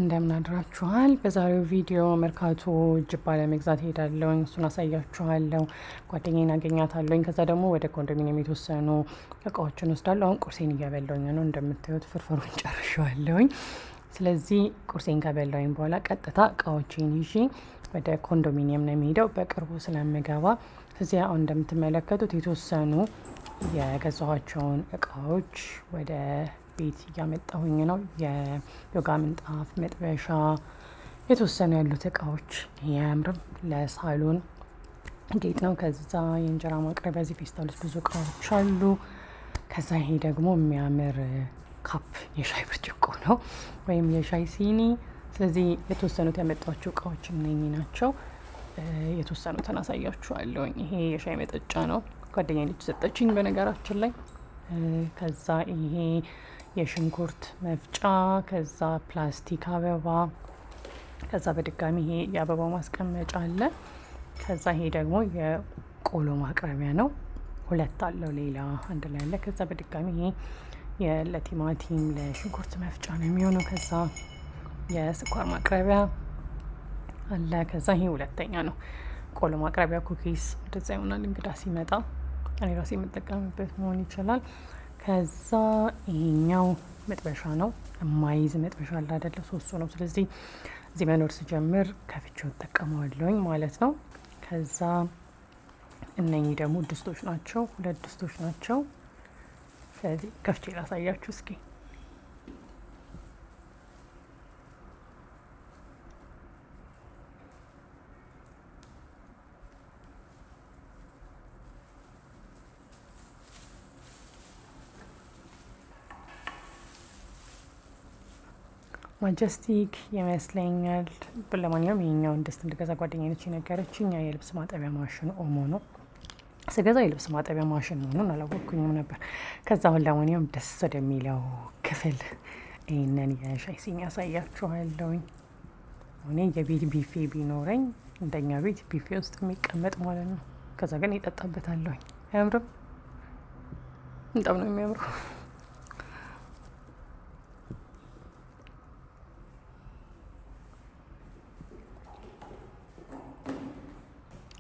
እንደምን አድራችኋል። በዛሬው ቪዲዮ መርካቶ ጅባ ለመግዛት ሄዳለሁ። እሱን አሳያችኋለሁ። ጓደኛዬን አገኛታለሁ። ከዛ ደግሞ ወደ ኮንዶሚኒየም የተወሰኑ እቃዎችን ወስዳለሁ። አሁን ቁርሴን እየበላሁኝ ነው። እንደምታዩት ፍርፍሩን ጨርሼዋለሁኝ። ስለዚህ ቁርሴን ከበላሁኝ በኋላ ቀጥታ እቃዎችን ይዤ ወደ ኮንዶሚኒየም ነው የሚሄደው በቅርቡ ስለምገባ። እዚያ አሁን እንደምትመለከቱት የተወሰኑ የገዛኋቸውን እቃዎች ወደ ቤት እያመጣሁኝ ነው። የዮጋ ምንጣፍ፣ መጥበሻ፣ የተወሰኑ ያሉት እቃዎች ያምርም ለሳሎን ጌጥ ነው። ከዛ የእንጀራ ማቅረቢያ እዚህ ፌስታል ውስጥ ብዙ እቃዎች አሉ። ከዛ ይሄ ደግሞ የሚያምር ካፕ የሻይ ብርጭቆ ነው ወይም የሻይ ሲኒ። ስለዚህ የተወሰኑት ያመጣኋቸው እቃዎች እነኚህ ናቸው። የተወሰኑትን አሳያችኋለሁኝ። ይሄ የሻይ መጠጫ ነው፣ ጓደኛዬ ልጅ ሰጠችኝ በነገራችን ላይ። ከዛ ይሄ የሽንኩርት መፍጫ፣ ከዛ ፕላስቲክ አበባ፣ ከዛ በድጋሚ ይሄ የአበባ ማስቀመጫ አለ። ከዛ ይሄ ደግሞ የቆሎ ማቅረቢያ ነው፣ ሁለት አለው ሌላ አንድ ላይ አለ። ከዛ በድጋሚ ይሄ ለቲማቲም ለሽንኩርት መፍጫ ነው የሚሆነው። ከዛ የስኳር ማቅረቢያ አለ። ከዛ ይሄ ሁለተኛ ነው፣ ቆሎ ማቅረቢያ ኩኪስ። እንደዛ ይሆናል እንግዳ ሲመጣ እኔ ራሴ የምጠቀምበት መሆን ይችላል። ከዛ ይሄኛው መጥበሻ ነው፣ የማይዝ መጥበሻ አለ አይደለ? ሶስቱ ነው። ስለዚህ እዚህ መኖር ስጀምር ከፍቼው እጠቀመዋለሁኝ ማለት ነው። ከዛ እነኚህ ደግሞ ድስቶች ናቸው፣ ሁለት ድስቶች ናቸው። ስለዚህ ከፍቼ ላሳያችሁ እስኪ። ማጀስቲክ ይመስለኛል። ለማንኛውም ይሄኛውን ድስት እንድገዛ ጓደኛዬ ነች የነገረችኝ። የልብስ ማጠቢያ ማሽን ኦሞ ነው። ስገዛ የልብስ ማጠቢያ ማሽን መሆኑን አላወቅኩኝም ነበር። ከዛ አሁን ለማንኛውም ደስ ወደሚለው ክፍል ይህንን የሻይ ሲኒ ያሳያችኋለሁኝ። እኔ የቤት ቢፌ ቢኖረኝ እንደኛ ቤት ቢፌ ውስጥ የሚቀመጥ ማለት ነው። ከዛ ግን ይጠጣበታለሁኝ። አያምርም? በጣም ነው የሚያምረው።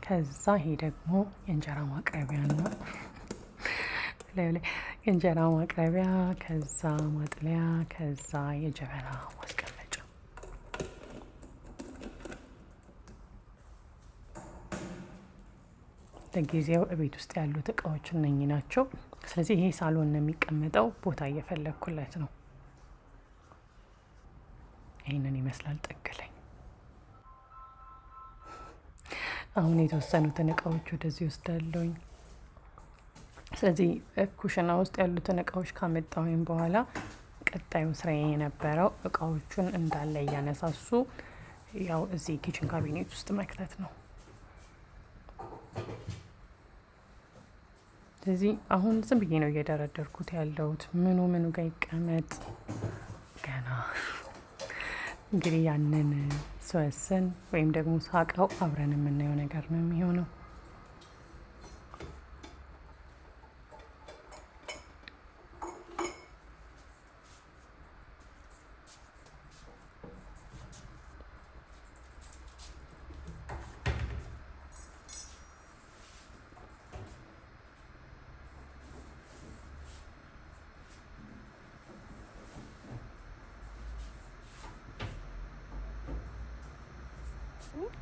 ከዛ ይሄ ደግሞ የእንጀራ ማቅረቢያ ነው። የእንጀራ ማቅረቢያ፣ ከዛ ማጥለያ፣ ከዛ የጀበና ማስቀመጫ። ለጊዜው እቤት ውስጥ ያሉት እቃዎች እነኚህ ናቸው። ስለዚህ ይሄ ሳሎን ነው የሚቀመጠው። ቦታ እየፈለግኩለት ነው። ይህንን ይመስላል ጥግ ላይ። አሁን የተወሰኑትን እቃዎች ወደዚህ ወስዳለሁኝ። ስለዚህ ኩሽና ውስጥ ያሉትን እቃዎች ካመጣሁኝ በኋላ ቀጣዩ ስራዬ የነበረው እቃዎቹን እንዳለ እያነሳሱ ያው እዚህ ኪችን ካቢኔት ውስጥ መክተት ነው። ስለዚህ አሁን ዝም ብዬ ነው እየደረደርኩት ያለሁት። ምኑ ጋር ይቀመጥ ገና እንግዲህ ያንን ስወስን ወይም ደግሞ ሳቀው አብረን የምናየው ነገር ነው የሚሆነው።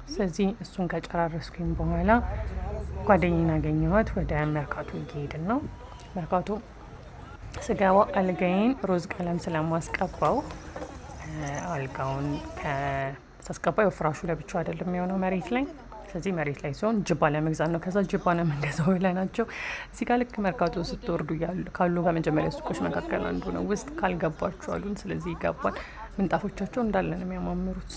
ስለዚህ እሱን ከጨራረስኩኝ በኋላ ጓደኛዬን አገኘኋት። ወደ መርካቶ እየሄድን ነው። መርካቶ ስገባ አልጋዬን ሮዝ ቀለም ስለማስቀባው አልጋውን ሳስቀባው ፍራሹ ለብቻው አይደለም የሆነው መሬት ላይ። ስለዚህ መሬት ላይ ሲሆን ጅባ ለመግዛት ነው። ከዛ ጅባ ነው የምንገዛው ብለናቸው እዚህ ጋር ልክ መርካቶ ስትወርዱ ካሉ ከመጀመሪያ ሱቆች መካከል አንዱ ነው። ውስጥ ካልገባችሁ አሉን። ስለዚህ ይገባል። ምንጣፎቻቸው እንዳለ ነው የሚያማምሩት።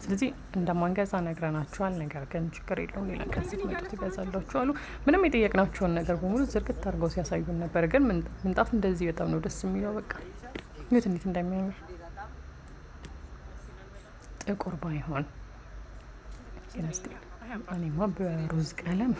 ስለዚህ እንደማንገዛ ነግረናቸዋል። ነገር ግን ችግር የለውም ሌላ ቀን ስትመጡ ትገዛላችሁ አሉ። ምንም የጠየቅናቸውን ነገር በሙሉ ዝርግት አድርገው ሲያሳዩን ነበር። ግን ምንጣፍ እንደዚህ በጣም ነው ደስ የሚለው። በቃ ይሁት እንዴት እንደሚያምር ጥቁር ባይሆን ግን እስቲ እኔማ በሮዝ ቀለም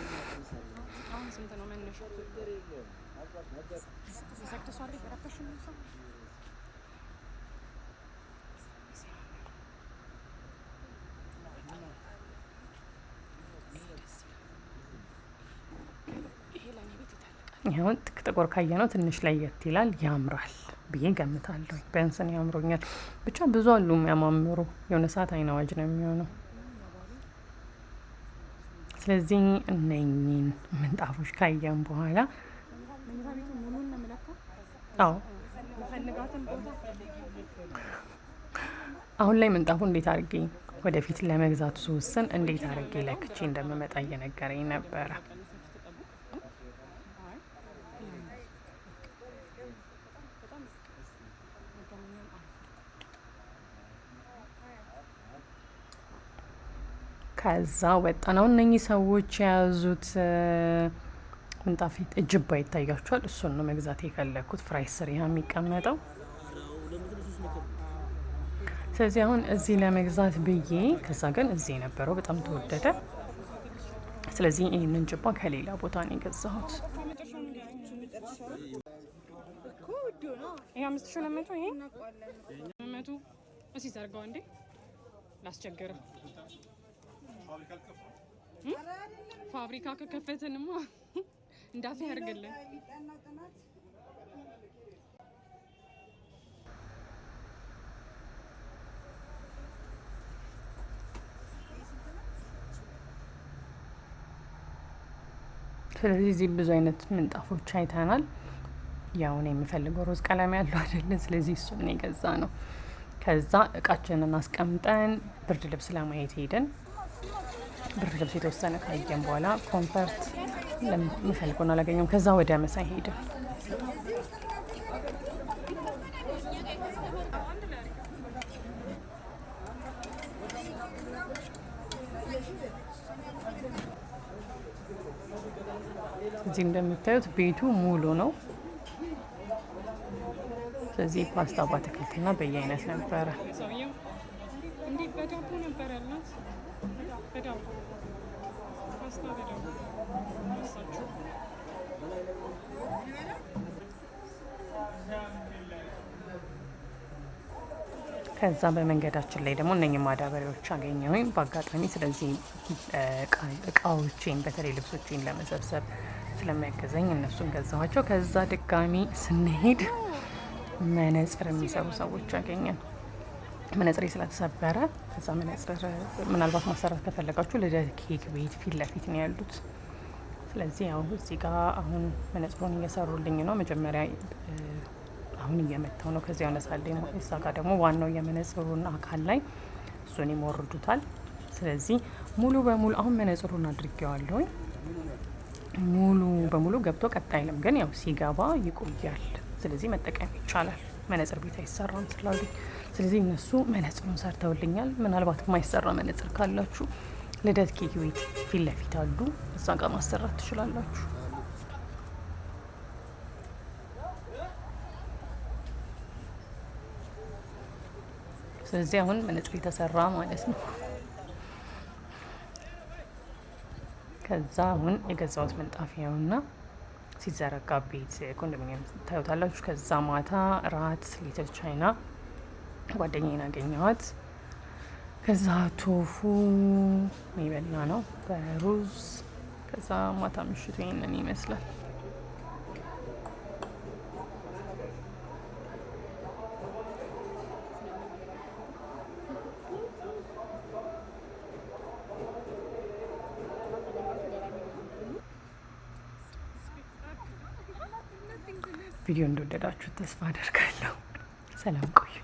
ይሁን ጥቁር ካየነው ትንሽ ለየት ይላል፣ ያምራል ብዬ ገምታለሁ። ቢያንስን ያምሮኛል። ብቻ ብዙ አሉ የሚያማምሩ። የሆነ ሰዓት አይን አዋጅ ነው የሚሆነው። ስለዚህ እነኚህን ምንጣፎች ካየን በኋላ አዎ አሁን ላይ ምንጣፉ እንዴት አድርጌ ወደፊት ለመግዛት ስወስን እንዴት አድርጌ ለክቼ እንደምመጣ እየነገረኝ ነበረ። ከዛ ወጣን። አሁን እነኚህ ሰዎች የያዙት ምንጣፍ እጅባ ይታያቸዋል። እሱን ነው መግዛት የፈለግኩት፣ ፍራይስ ስር የሚቀመጠው። ስለዚህ አሁን እዚህ ለመግዛት ብዬ ከዛ ግን እዚህ የነበረው በጣም ተወደደ። ስለዚህ ይህንን ጅባ ከሌላ ቦታ ነው የገዛሁት። ይሄ 5200 ይሄ 100 እሺ፣ ዘርጋው እንዴ ላስቸግርም። ፋብሪካ ከከፈተንማ እንዳፊ ያርግልን። ስለዚህ እዚህ ብዙ አይነት ምንጣፎች አይተናል። ያው እኔ የምፈልገው ሮዝ ቀለም ያለው አይደለም። ስለዚህ እሱን የገዛ ነው። ከዛ እቃችንን አስቀምጠን ብርድ ልብስ ለማየት ሄደን ብርድ ልብስ የተወሰነ ካየን በኋላ ኮንፈርት ለምፈልገውን አላገኘም። ከዛ ወደ መሳይ ሄድን። እዚህ እንደምታዩት ቤቱ ሙሉ ነው። ስለዚህ ፓስታ በአትክልትና በየአይነት ነበረ። ከዛ በመንገዳችን ላይ ደግሞ እነኚህ ማዳበሪያዎች አገኘሁኝ በአጋጣሚ። ስለዚህ እቃዎቼን በተለይ ልብሶቼን ለመሰብሰብ ስለሚያገዘኝ እነሱን ገዛኋቸው። ከዛ ድጋሚ ስንሄድ መነጽር የሚሰሩ ሰዎች አገኘን። መነጽሬ ስለተሰበረ ከዛ መነጽር ምናልባት ማሰራት ከፈለጋችሁ ልደት ኬክ ቤት ፊት ለፊት ነው ያሉት። ስለዚህ ያው እዚህ ጋር አሁን መነጽሩን እየሰሩልኝ ነው። መጀመሪያ አሁን እየመታው ነው። ከዚያ ያነሳልኝ። እዛ ጋር ደግሞ ዋናው የመነጽሩን አካል ላይ እሱን ይሞርዱታል። ስለዚህ ሙሉ በሙሉ አሁን መነጽሩን አድርጌዋለሁኝ። ሙሉ በሙሉ ገብቶ ቀጣይልም ግን ያው ሲገባ ይቆያል። ስለዚህ መጠቀም ይቻላል። መነጽር ቤት አይሰራም ስላሉኝ፣ ስለዚህ እነሱ መነጽሩን ሰርተውልኛል። ምናልባት የማይሰራ መነጽር ካላችሁ ልደት ኬክ ቤት ፊት ለፊት አሉ፣ እዛ ጋር ማሰራት ትችላላችሁ። ስለዚህ አሁን መነጽር የተሰራ ማለት ነው። ከዛ አሁን የገዛሁት ምንጣፊያውና ሲዘረጋ ቤት ኮንዶሚኒየም ታዩታላችሁ። ከዛ ማታ ራት ሊትል ቻይና ጓደኛዬን አገኘኋት። ከዛ ቶፉ የሚበላ ነው በሩዝ። ከዛ ማታ ምሽቱ ይሄንን ይመስላል። ቪዲዮ እንደወደዳችሁ ተስፋ አደርጋለሁ። ሰላም ቆዩ።